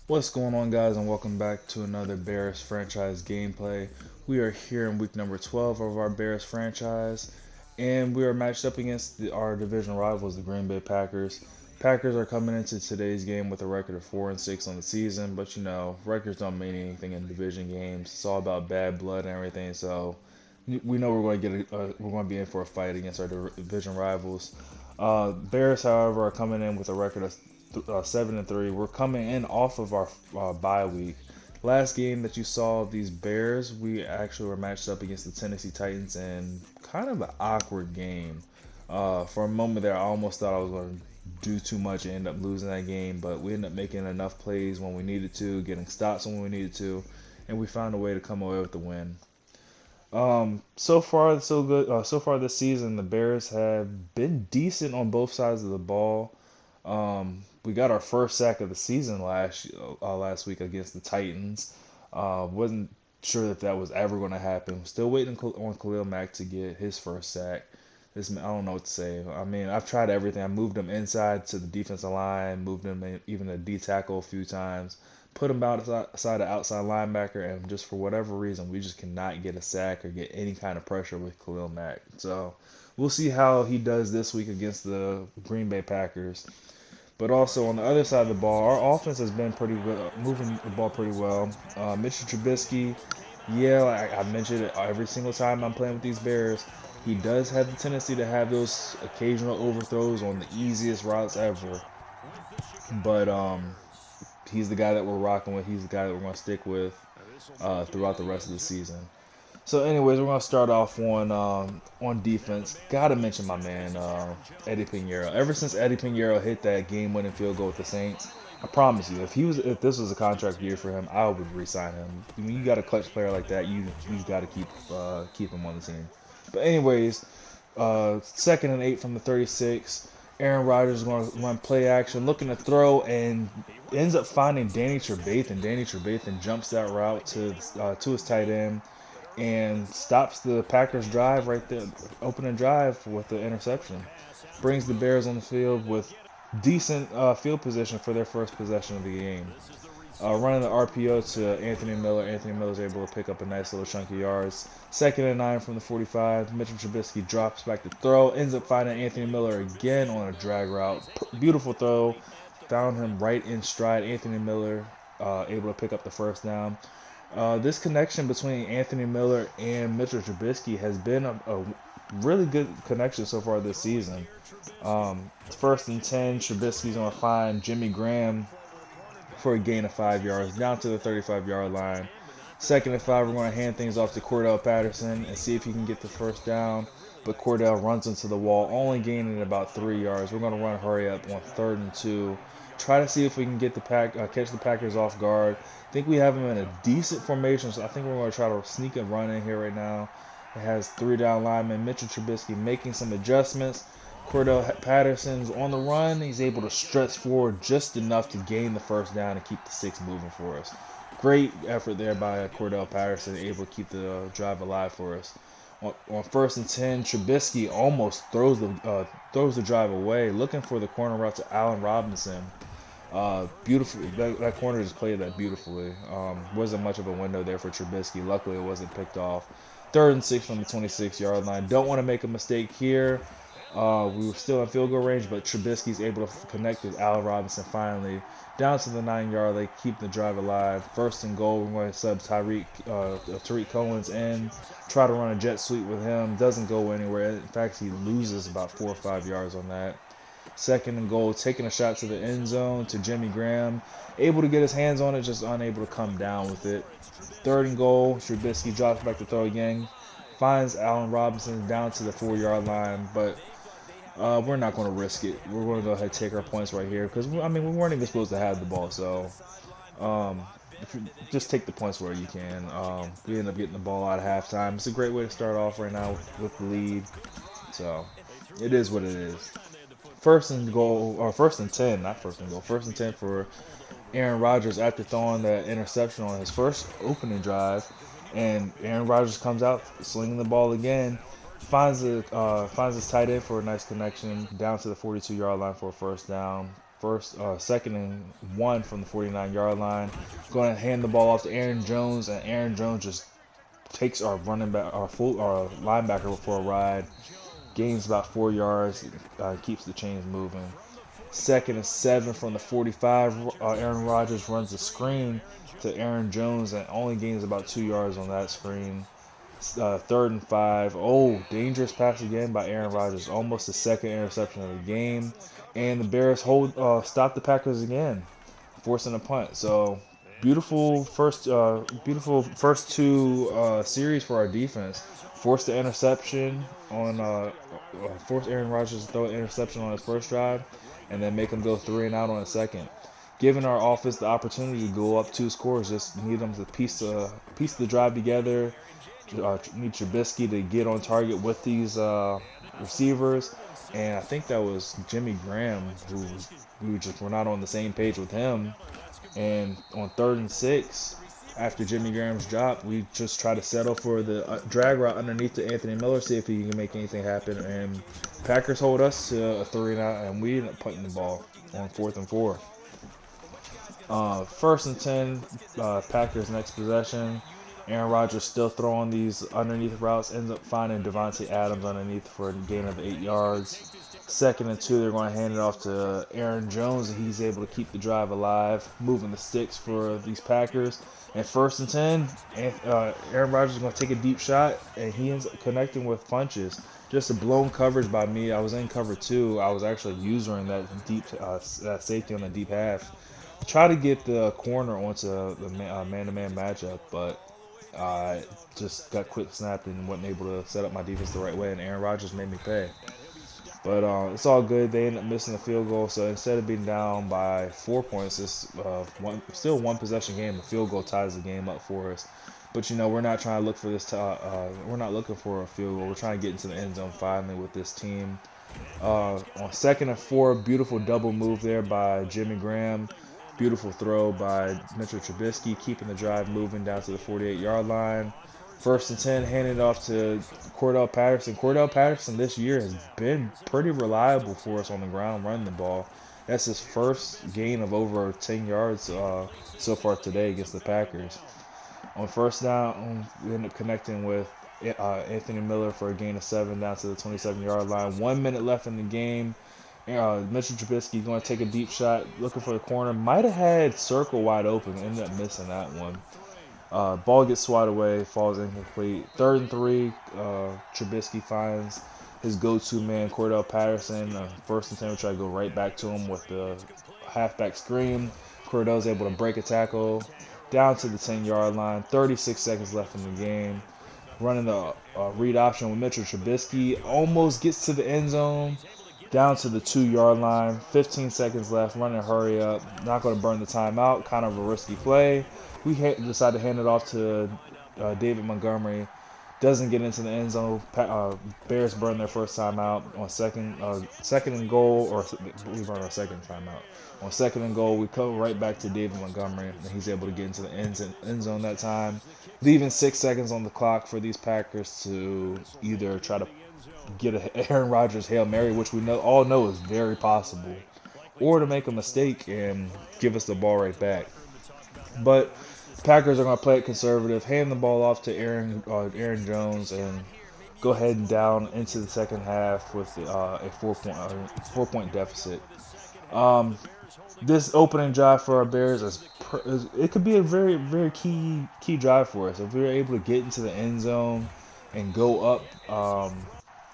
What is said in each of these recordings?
What's going on, guys, and welcome back to another Bears franchise gameplay. We are here in week number 12 of our Bears franchise, and we are matched up against our division rivals, the Green Bay Packers. Packers are coming into today's game with a record of 4-6 on the season, but records don't mean anything in division games. It's all about bad blood and everything. So we know we're going to be in for a fight against our division rivals. Bears, however, are coming in with a record of 7-3. We're coming in off of our bye week. Last game that you saw of these Bears, we actually were matched up against the Tennessee Titans in kind of an awkward game. For a moment there, I almost thought I was going to do too much and end up losing that game, but we ended up making enough plays when we needed to, getting stops when we needed to, and we found a way to come away with the win. So far, so good. So far this season, the Bears have been decent on both sides of the ball. We got our first sack of the season last week against the Titans. Wasn't sure that was ever going to happen. Still waiting on Khalil Mack to get his first sack. I don't know what to say. I mean, I've tried everything. I moved him inside to the defensive line, moved him even a D tackle a few times, put him outside the outside linebacker, and just for whatever reason, we just cannot get a sack or get any kind of pressure with Khalil Mack. So we'll see how he does this week against the Green Bay Packers. But also on the other side of the ball, our offense has been pretty good, moving the ball pretty well. Mr. Trubisky, yeah, like I mentioned it every single time I'm playing with these Bears. He does have the tendency to have those occasional overthrows on the easiest routes ever. But he's the guy that we're rocking with. He's the guy that we're going to stick with throughout the rest of the season. So, anyways, we're gonna start off on defense. Gotta mention my man Eddie Pinheiro. Ever since Eddie Pinheiro hit that game-winning field goal with the Saints, I promise you, if this was a contract year for him, I would re-sign him. When you got a clutch player like that, you got to keep him on the team. But anyways, 2nd and 8 from the 36. Aaron Rodgers is going to run play action, looking to throw, and ends up finding Danny Trevathan. Danny Trevathan jumps that route to his tight end and stops the Packers drive right there, opening drive with the interception. Brings the Bears on the field with decent field position for their first possession of the game. Running the RPO to Anthony Miller. Anthony Miller's able to pick up a nice little chunk of yards. 2nd and 9 from the 45. Mitchell Trubisky drops back to throw. Ends up finding Anthony Miller again on a drag route. Beautiful throw. Found him right in stride. Anthony Miller able to pick up the first down. This connection between Anthony Miller and Mitchell Trubisky has been a really good connection so far this season. 1st and 10, Trubisky's going to find Jimmy Graham for a gain of 5 yards down to the 35-yard line. 2nd and 5, we're going to hand things off to Cordell Patterson and see if he can get the first down. But Cordell runs into the wall, only gaining about 3 yards. We're going to run hurry up on 3rd and 2. Try to see if we can get catch the Packers off guard. I think we have them in a decent formation, so I think we're going to try to sneak and run in here right now. It has 3 down linemen. Mitchell Trubisky making some adjustments. Cordell Patterson's on the run. He's able to stretch forward just enough to gain the first down and keep the six moving for us. Great effort there by Cordell Patterson, able to keep the drive alive for us. On 1st and 10, Trubisky almost throws the drive away, looking for the corner route to Allen Robinson. Beautiful. That corner just played that beautifully. Wasn't much of a window there for Trubisky. Luckily, it wasn't picked off. 3rd and 6 from the 26-yard line. Don't want to make a mistake here. We were still in field goal range, but Trubisky's able to connect with Allen Robinson finally. Down to the 9-yard, they keep the drive alive. 1st and goal, we're going to sub Tariq Cohen's in. Try to run a jet sweep with him. Doesn't go anywhere. In fact, he loses about 4 or 5 yards on that. 2nd and goal, taking a shot to the end zone to Jimmy Graham. Able to get his hands on it, just unable to come down with it. 3rd and goal, Trubisky drops back to throw again. Finds Allen Robinson down to the 4-yard line, but we're not going to risk it. We're going to go ahead and take our points right here because we weren't even supposed to have the ball. So um, if you just take the points where you can. We end up getting the ball out of halftime. It's a great way to start off right now with the lead. So it is what it is. 1st and goal, or 1st and 10, not 1st and goal. 1st and 10 for Aaron Rodgers after throwing that interception on his first opening drive, and Aaron Rodgers comes out slinging the ball again, finds his tight end for a nice connection down to the 42-yard line for a first down. second and 1 from the 49-yard line. Going to hand the ball off to Aaron Jones, and Aaron Jones just takes our running back, our linebacker for a ride. Gains about 4 yards, keeps the chains moving. Second and 7 from the 45. Aaron Rodgers runs a screen to Aaron Jones and only gains about 2 yards on that screen. Third and 5. Oh, dangerous pass again by Aaron Rodgers. Almost the second interception of the game. And the Bears stop the Packers again, forcing a punt. So beautiful first two series for our defense. Forced the interception forced Aaron Rodgers to throw an interception on his first drive, and then make him go 3-and-out on the second. Giving our offense the opportunity to go up 2 scores, just need them to piece the drive together. Need Trubisky to get on target with these receivers, and I think that was Jimmy Graham who we just were not on the same page with him. And on 3rd and 6, after Jimmy Graham's drop, we just try to settle for the drag route underneath to Anthony Miller, see if he can make anything happen. And Packers hold us to a 3-and-out, and we end up punting the ball on 4th and 4. 1st and 10, Packers next possession. Aaron Rodgers still throwing these underneath routes, ends up finding Devontae Adams underneath for a gain of 8 yards. 2nd and 2, they're going to hand it off to Aaron Jones, and he's able to keep the drive alive, moving the sticks for these Packers. And 1st and 10, Aaron Rodgers is going to take a deep shot, and he ends up connecting with punches. Just a blown coverage by me. I was in cover 2. I was actually using that that safety on the deep half. Try to get the corner onto the man-to-man matchup, but just got quick snapped and wasn't able to set up my defense the right way, and Aaron Rodgers made me pay. But it's all good. They ended up missing the field goal, so instead of being down by 4 points, it's still one possession game. The field goal ties the game up for us. But we're not trying to look for this. We're not looking for a field goal. We're trying to get into the end zone finally with this team. On 2nd and 4, beautiful double move there by Jimmy Graham. Beautiful throw by Mitchell Trubisky, keeping the drive moving down to the 48-yard line. 1st and 10, handed off to Cordell Patterson. Cordell Patterson this year has been pretty reliable for us on the ground, running the ball. That's his first gain of over 10 yards so far today against the Packers. On 1st down, we end up connecting with Anthony Miller for a gain of 7 down to the 27-yard line. 1 minute left in the game. Mitchell Trubisky going to take a deep shot, looking for the corner. Might have had Circle wide open, ended up missing that one. Ball gets swatted away, falls incomplete. 3rd and 3, Trubisky finds his go-to man, Cordell Patterson. 1st and 10, we try to go right back to him with the halfback screen. Cordell's able to break a tackle down to the 10-yard line. 36 seconds left in the game. Running the read option with Mitchell Trubisky. Almost gets to the end zone. Down to the 2-yard line. 15 seconds left. Running hurry up. Not going to burn the timeout. Kind of a risky play. We decide to hand it off to David Montgomery. Doesn't get into the end zone. Bears burn their first timeout on second and goal, or we burn our second timeout. On 2nd and goal, we come right back to David Montgomery, and he's able to get into the end zone that time, leaving 6 seconds on the clock for these Packers to either try to get a Aaron Rodgers Hail Mary, which we all know is very possible, or to make a mistake and give us the ball right back. But Packers are going to play it conservative, hand the ball off to Aaron Jones, and go ahead and down into the second half with a 4-point deficit. This opening drive for our Bears it could be a very, very key drive for us. If we were able to get into the end zone and go up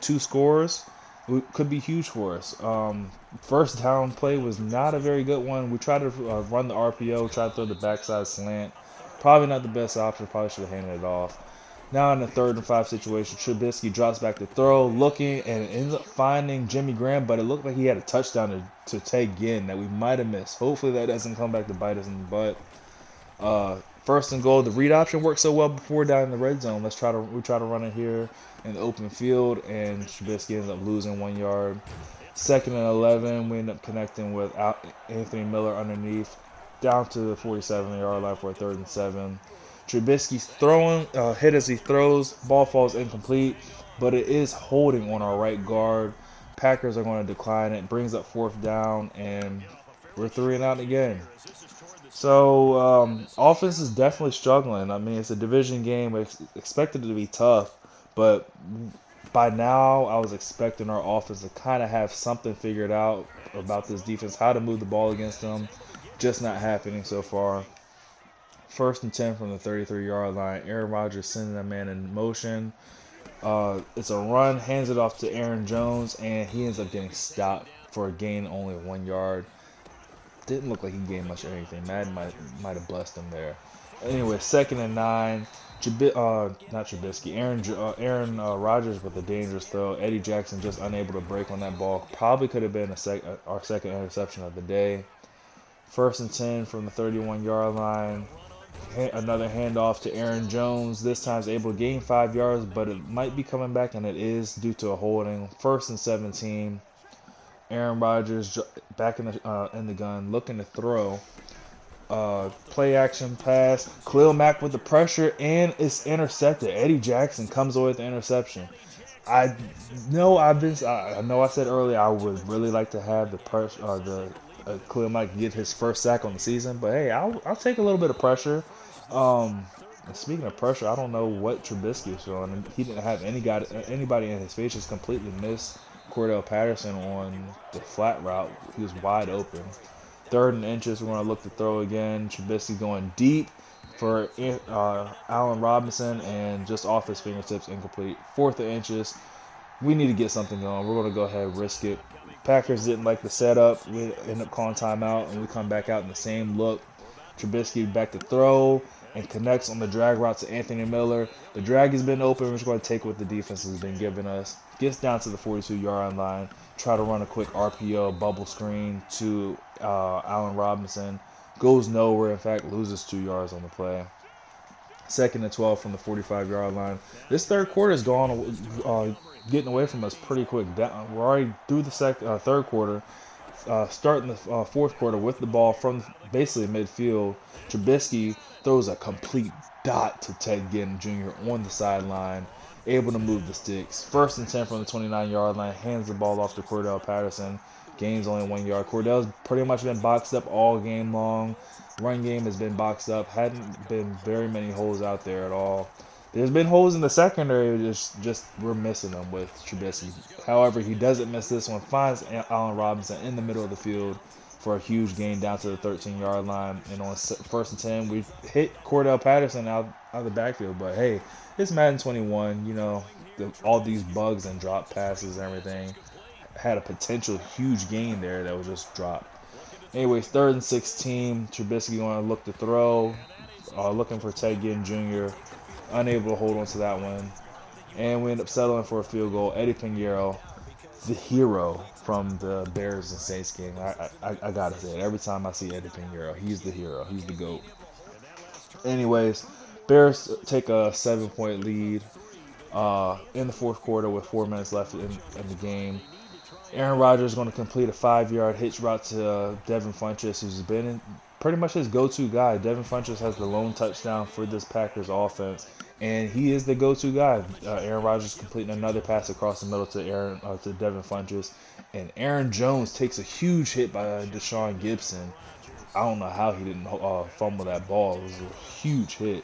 2 scores, it could be huge for us. 1st down play was not a very good one. We tried to run the RPO, tried to throw the backside slant. Probably not the best option. Probably should have handed it off. Now in the 3rd and 5 situation, Trubisky drops back to throw, looking, and ends up finding Jimmy Graham, but it looked like he had a touchdown to take in that we might have missed. Hopefully that doesn't come back to bite us in the butt. 1st and goal, the read option worked so well before down in the red zone. We try to run it here in the open field, and Trubisky ends up losing 1 yard. 2nd and 11, we end up connecting with Anthony Miller underneath, down to the 47-yard line for a 3rd and 7. Trubisky's throwing, hit as he throws, ball falls incomplete, but it is holding on our right guard. Packers are going to decline it, brings up 4th down, and we're 3-0 again. So offense is definitely struggling. I mean, it's a division game. We expected it to be tough, but by now I was expecting our offense to kind of have something figured out about this defense, how to move the ball against them. Just not happening so far. First and 10 from the 33-yard line. Aaron Rodgers sending a man in motion. It's a run, hands it off to Aaron Jones, and he ends up getting stopped for a gain only 1 yard. Didn't look like he gained much of anything. Madden might have blessed him there. Anyway, 2nd and 9. Not Trubisky. Aaron Rodgers with a dangerous throw. Eddie Jackson just unable to break on that ball. Probably could have been our second interception of the day. 1st and 10 from the 31-yard line. Another handoff to Aaron Jones. This time is able to gain 5 yards, but it might be coming back, and it is due to a holding. 1st and 17. Aaron Rodgers back in the gun, looking to throw. Play action pass. Khalil Mack with the pressure, and it's intercepted. Eddie Jackson comes away with the interception. I know I said earlier I would really like to have the pressure, Khalil Mack get his first sack on the season, but hey, I'll take a little bit of pressure. And speaking of pressure, I don't know what Trubisky was showing. He didn't have anybody in his face. Just completely missed Cordell Patterson on the flat route. He was wide open. 3rd and inches, we're going to look to throw again. Trubisky going deep for Allen Robinson, and just off his fingertips, incomplete. 4th and inches, we need to get something going. We're going to go ahead and risk it. Packers didn't like the setup. We end up calling timeout, and we come back out in the same look. Trubisky back to throw and connects on the drag route to Anthony Miller. The drag has been open. We're just going to take what the defense has been giving us. Gets down to the 42-yard line. Try to run a quick RPO bubble screen to Allen Robinson. Goes nowhere. In fact, loses 2 yards on the play. 2nd and 12 from the 45-yard line. This third quarter is getting away from us pretty quick. We're already through the third quarter. Starting the fourth quarter with the ball from basically midfield. Trubisky throws a complete dot to Ted Ginn Jr. on the sideline, able to move the sticks. 1st and 10 from the 29-yard line, hands the ball off to Cordell Patterson, gains only 1 yard. Cordell's pretty much been boxed up all game long. Run game has been boxed up. Hadn't been very many holes out there at all. There's been holes in the secondary, just we're missing them with Trubisky. However, he doesn't miss this one. Finds Allen Robinson in the middle of the field for a huge gain down to the 13-yard line. And on 1st and 10, we hit Cordell Patterson out of the backfield. But hey, it's Madden 21. You know, all these bugs and drop passes and everything had a potential huge gain there that was just dropped. Anyways, 3rd and 16. Trubisky going to look to throw, looking for Ted Ginn Jr. Unable to hold on to that one. And we end up settling for a field goal. Eddie Pinheiro, the hero from the Bears and Saints game. I gotta say it. Every time I see Eddie Pinheiro, he's the hero. He's the GOAT. Anyways, Bears take a 7-point lead in the fourth quarter with 4 minutes left in the game. Aaron Rodgers is going to complete a 5-yard hitch route to Devin Funchess, who's been pretty much his go-to guy. Devin Funchess has the lone touchdown for this Packers offense, and he is the go-to guy. Aaron Rodgers completing another pass across the middle to Devin Funchess, and Aaron Jones takes a huge hit by Deshaun Gibson. I don't know how he didn't fumble that ball. It was a huge hit.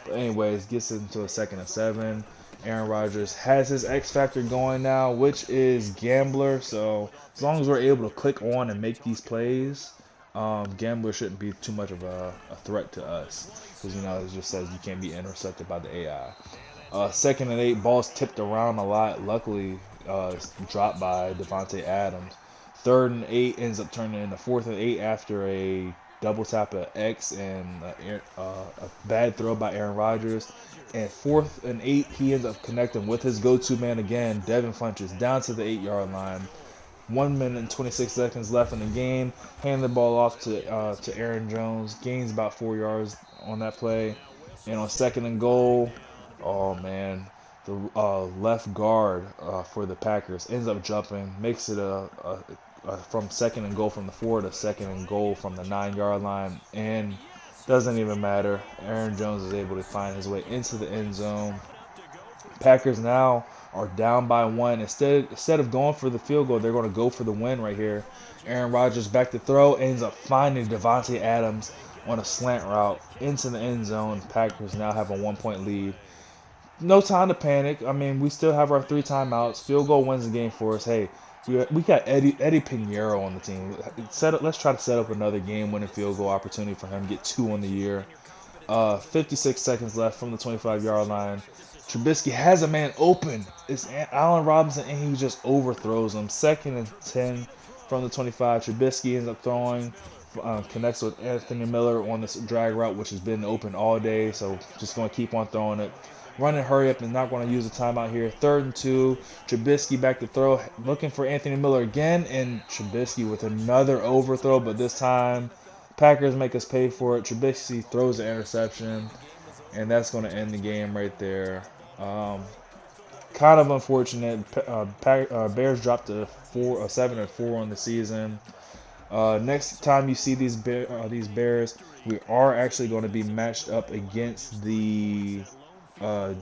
But anyways, gets into a 2nd and 7. Aaron Rodgers has his X factor going now, which is Gambler. So as long as we're able to click on and make these plays, Gambler shouldn't be too much of a threat to us, because it just says you can't be intercepted by the AI. 2nd and 8, balls tipped around a lot. Luckily, dropped by Devontae Adams. 3rd and 8 ends up turning into 4th and 8 after a double tap of X and a bad throw by Aaron Rodgers. And 4th and 8, he ends up connecting with his go-to man again, Devin Funchess, down to the 8-yard line. 1 minute and 26 seconds left in the game. Hand the ball off to Aaron Jones. Gains about 4 yards on that play. And on 2nd and goal, oh man, the left guard for the Packers ends up jumping, makes it from 2nd and goal from the 4 to 2nd and goal from the 9-yard line, and doesn't even matter. Aaron Jones is able to find his way into the end zone. Packers now are down by 1. Instead of going for the field goal, they're going to go for the win right here. Aaron Rodgers back to throw, ends up finding Devontae Adams on a slant route into the end zone. Packers now have a 1-point lead. No time to panic. I mean, we still have our 3 timeouts. Field goal wins the game for us. Hey, we got Eddie Pinheiro on the team. Let's try to set up another game-winning field goal opportunity for him. Get 2 on the year. 56 seconds left from the 25-yard line. Trubisky has a man open. It's Allen Robinson, and he just overthrows him. 2nd and 10 from the 25. Trubisky ends up throwing, connects with Anthony Miller on this drag route, which has been open all day. So just going to keep on throwing it. Running hurry up and not going to use the timeout here. 3rd and 2. Trubisky back to throw, looking for Anthony Miller again, and Trubisky with another overthrow, but this time Packers make us pay for it. Trubisky throws the interception, and that's going to end the game right there. Kind of unfortunate. Bears dropped to 7-4 on the season. Next time you see these Bears, we are actually going to be matched up against the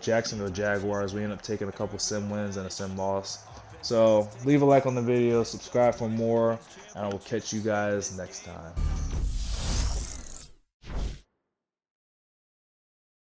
Jacksonville Jaguars. We end up taking a couple sim wins and a sim loss. So leave a like on the video, subscribe for more, and I will catch you guys next time.